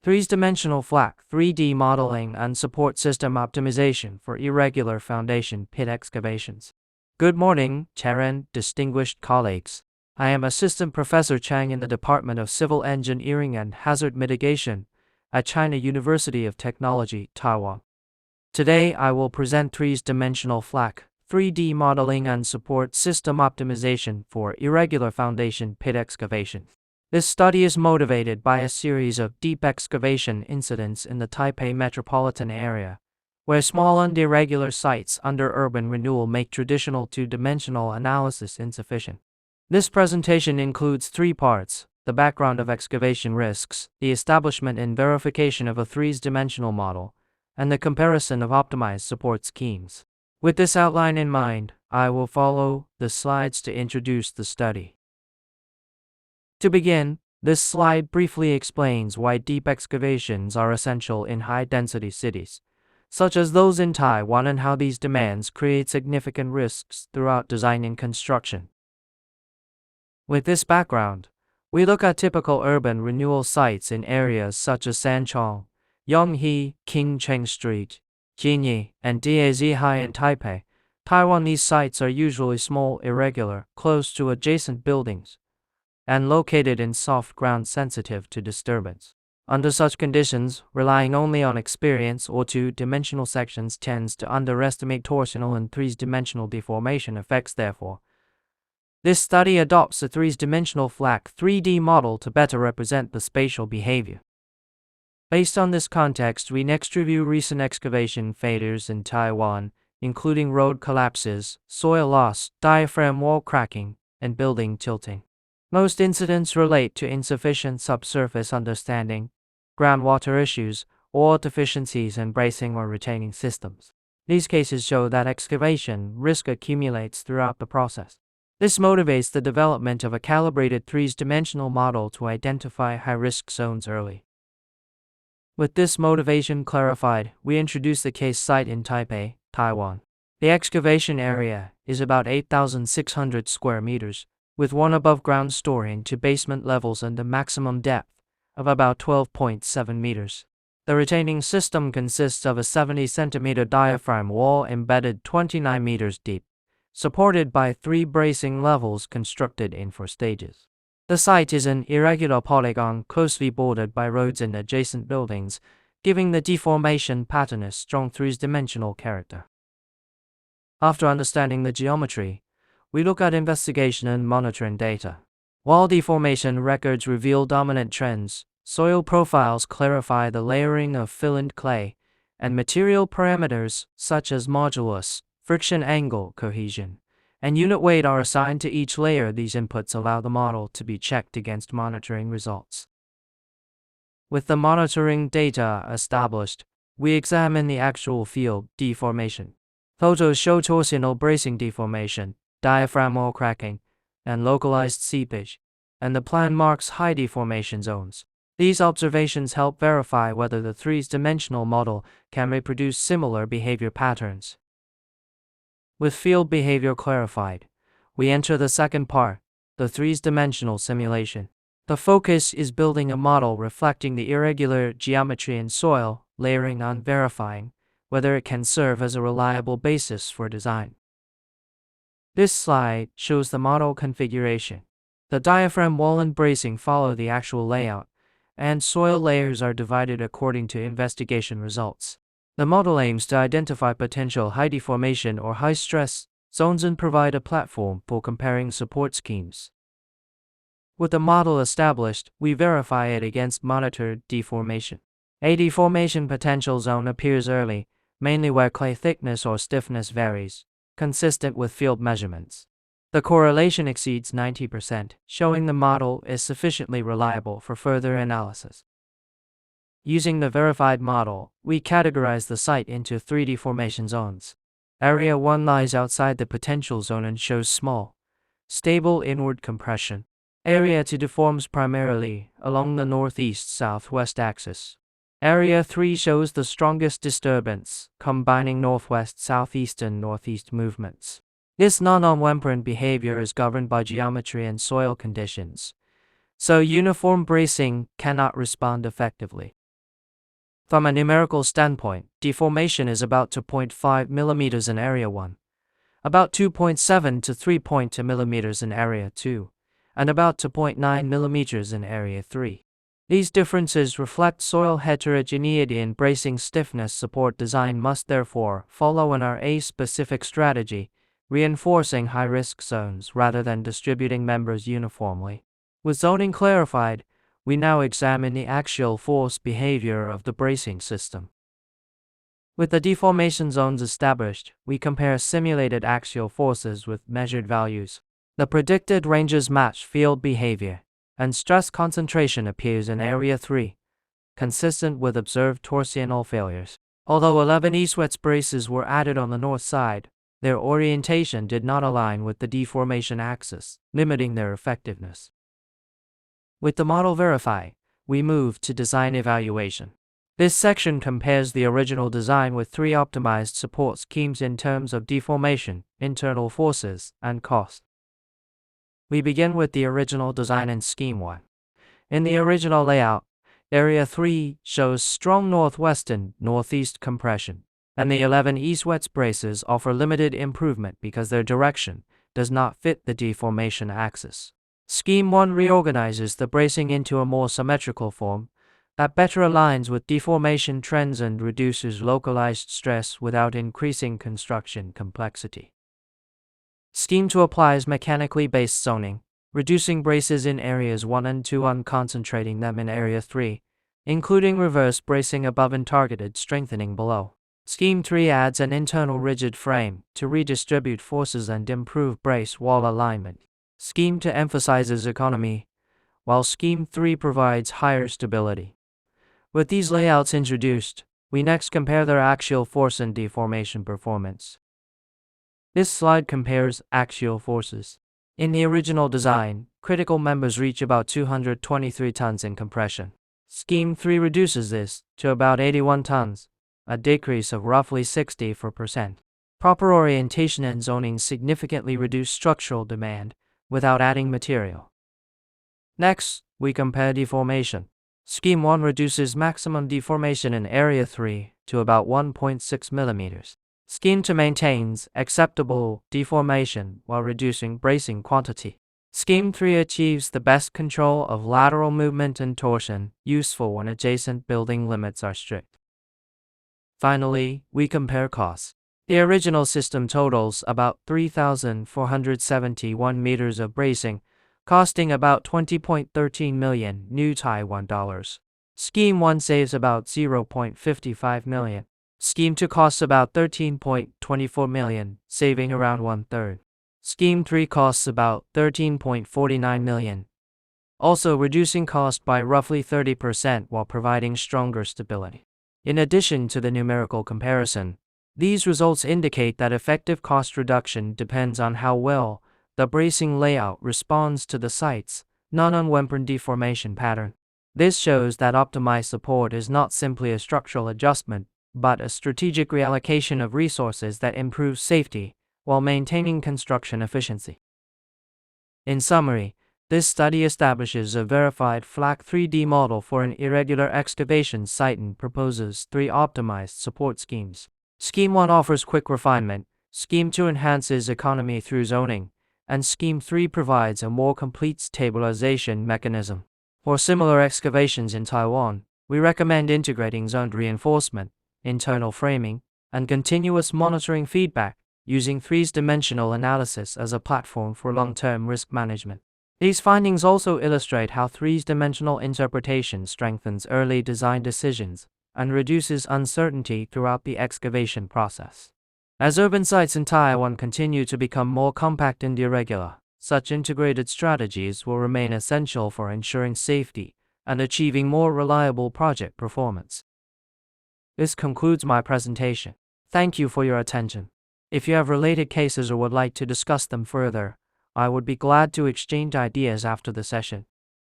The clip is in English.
Three-dimensional FLAC3D modeling and support system optimization for irregular foundation pit excavations. Good morning, Chair and distinguished colleagues. I am Assistant Professor Chang in the Department of Civil Engineering and Hazard Mitigation at China University of Technology, Taiwan. Today I will present three-dimensional FLAC3D modeling and support system optimization for irregular foundation pit excavation. This study is motivated by a series of deep excavation incidents in the Taipei metropolitan area, where small and irregular sites under urban renewal make traditional two-dimensional analysis insufficient. This presentation includes three parts: the background of excavation risks, the establishment and verification of a three-dimensional model, and the comparison of optimized support schemes. With this outline in mind, I will follow the slides to introduce the study. To begin, this slide briefly explains why deep excavations are essential in high-density cities, such as those in Taiwan, and how these demands create significant risks throughout design and construction. With this background, we look at typical urban renewal sites in areas such as Sanchong, Yonghe, King Cheng Street, Jinyi, and Dazhai in Taipei, Taiwan. These sites are usually small, irregular, close to adjacent buildings, and located in soft ground sensitive to disturbance. Under such conditions, relying only on experience or two-dimensional sections tends to underestimate torsional and three-dimensional deformation effects. Therefore, this study adopts a three-dimensional FLAC3D model to better represent the spatial behavior. Based on this context, we next review recent excavation failures in Taiwan, including road collapses, soil loss, diaphragm wall cracking, and building tilting. Most incidents relate to insufficient subsurface understanding, groundwater issues, or deficiencies in bracing or retaining systems. These cases show that excavation risk accumulates throughout the process. This motivates the development of a calibrated three-dimensional model to identify high-risk zones early. With this motivation clarified, we introduce the case site in Taipei, Taiwan. The excavation area is about 8,600 square meters, with one above-ground story and two basement levels and a maximum depth of about 12.7 meters. The retaining system consists of a 70-centimeter diaphragm wall embedded 29 meters deep, supported by three bracing levels constructed in 4 stages. The site is an irregular polygon closely bordered by roads and adjacent buildings, giving the deformation pattern a strong three-dimensional character. After understanding the geometry, we look at investigation and monitoring data. While deformation records reveal dominant trends, soil profiles clarify the layering of fill and clay, and material parameters such as modulus, friction angle, cohesion, and unit weight are assigned to each layer. These inputs allow the model to be checked against monitoring results. With the monitoring data established, we examine the actual field deformation. Photos show torsional bracing deformation, diaphragm wall cracking, and localized seepage, and the plan marks high deformation zones. These observations help verify whether the three-dimensional model can reproduce similar behavior patterns. With field behavior clarified, we enter the second part, the three-dimensional simulation. The focus is building a model reflecting the irregular geometry in soil, layering and verifying whether it can serve as a reliable basis for design. This slide shows the model configuration. The diaphragm wall and bracing follow the actual layout, and soil layers are divided according to investigation results. The model aims to identify potential high deformation or high stress zones and provide a platform for comparing support schemes. With the model established, we verify it against monitored deformation. A deformation potential zone appears early, mainly where clay thickness or stiffness varies, consistent with field measurements. The correlation exceeds 90%, showing the model is sufficiently reliable for further analysis. Using the verified model, we categorize the site into 3 deformation zones. Area 1 lies outside the potential zone and shows small, stable inward compression. Area 2 deforms primarily along the northeast-southwest axis. Area 3 shows the strongest disturbance, combining northwest-southeast and northeast movements. This non-nonlinear behavior is governed by geometry and soil conditions, so uniform bracing cannot respond effectively. From a numerical standpoint, deformation is about 2.5 mm in Area 1, about 2.7 to 3.2 mm in Area 2, and about 2.9 mm in Area 3. These differences reflect soil heterogeneity, and bracing stiffness support design must therefore follow an RA-specific strategy, reinforcing high-risk zones rather than distributing members uniformly. With zoning clarified, we now examine the axial force behavior of the bracing system. With the deformation zones established, we compare simulated axial forces with measured values. The predicted ranges match field behavior, and stress concentration appears in Area 3, consistent with observed torsional failures. Although 11 east-west braces were added on the north side, their orientation did not align with the deformation axis, limiting their effectiveness. With the model verified, we move to design evaluation. This section compares the original design with 3 optimized support schemes in terms of deformation, internal forces, and cost. We begin with the original design in Scheme 1. In the original layout, Area 3 shows strong northwest and northeast compression, and the 11 east-west braces offer limited improvement because their direction does not fit the deformation axis. Scheme 1 reorganizes the bracing into a more symmetrical form that better aligns with deformation trends and reduces localized stress without increasing construction complexity. Scheme 2 applies mechanically based zoning, reducing braces in Areas 1 and 2 and concentrating them in Area 3, including reverse bracing above and targeted strengthening below. Scheme 3 adds an internal rigid frame to redistribute forces and improve brace wall alignment. Scheme 2 emphasizes economy, while Scheme 3 provides higher stability. With these layouts introduced, we next compare their axial force and deformation performance. This slide compares axial forces. In the original design, critical members reach about 223 tons in compression. Scheme 3 reduces this to about 81 tons, a decrease of roughly 64%. Proper orientation and zoning significantly reduce structural demand without adding material. Next, we compare deformation. Scheme 1 reduces maximum deformation in Area 3 to about 1.6 millimeters. Scheme 2 maintains acceptable deformation while reducing bracing quantity. Scheme 3 achieves the best control of lateral movement and torsion, useful when adjacent building limits are strict. Finally, we compare costs. The original system totals about 3,471 meters of bracing, costing about 20.13 million new Taiwan dollars. Scheme 1 saves about 0.55 million. Scheme 2 costs about 13.24 million, saving around 1/3. Scheme 3 costs about 13.49 million, also reducing cost by roughly 30% while providing stronger stability. In addition to the numerical comparison, these results indicate that effective cost reduction depends on how well the bracing layout responds to the site's non-unwempered deformation pattern. This shows that optimized support is not simply a structural adjustment, but a strategic reallocation of resources that improves safety while maintaining construction efficiency. In summary, this study establishes a verified FLAC3D model for an irregular excavation site and proposes 3 optimized support schemes. Scheme 1 offers quick refinement, Scheme 2 enhances economy through zoning, and Scheme 3 provides a more complete stabilization mechanism. For similar excavations in Taiwan, we recommend integrating zoned reinforcement, internal framing, and continuous monitoring feedback, using 3-dimensional analysis as a platform for long-term risk management. These findings also illustrate how 3-dimensional interpretation strengthens early design decisions and reduces uncertainty throughout the excavation process. As urban sites in Taiwan continue to become more compact and irregular, such integrated strategies will remain essential for ensuring safety and achieving more reliable project performance. This concludes my presentation. Thank you for your attention. If you have related cases or would like to discuss them further, I would be glad to exchange ideas after the session.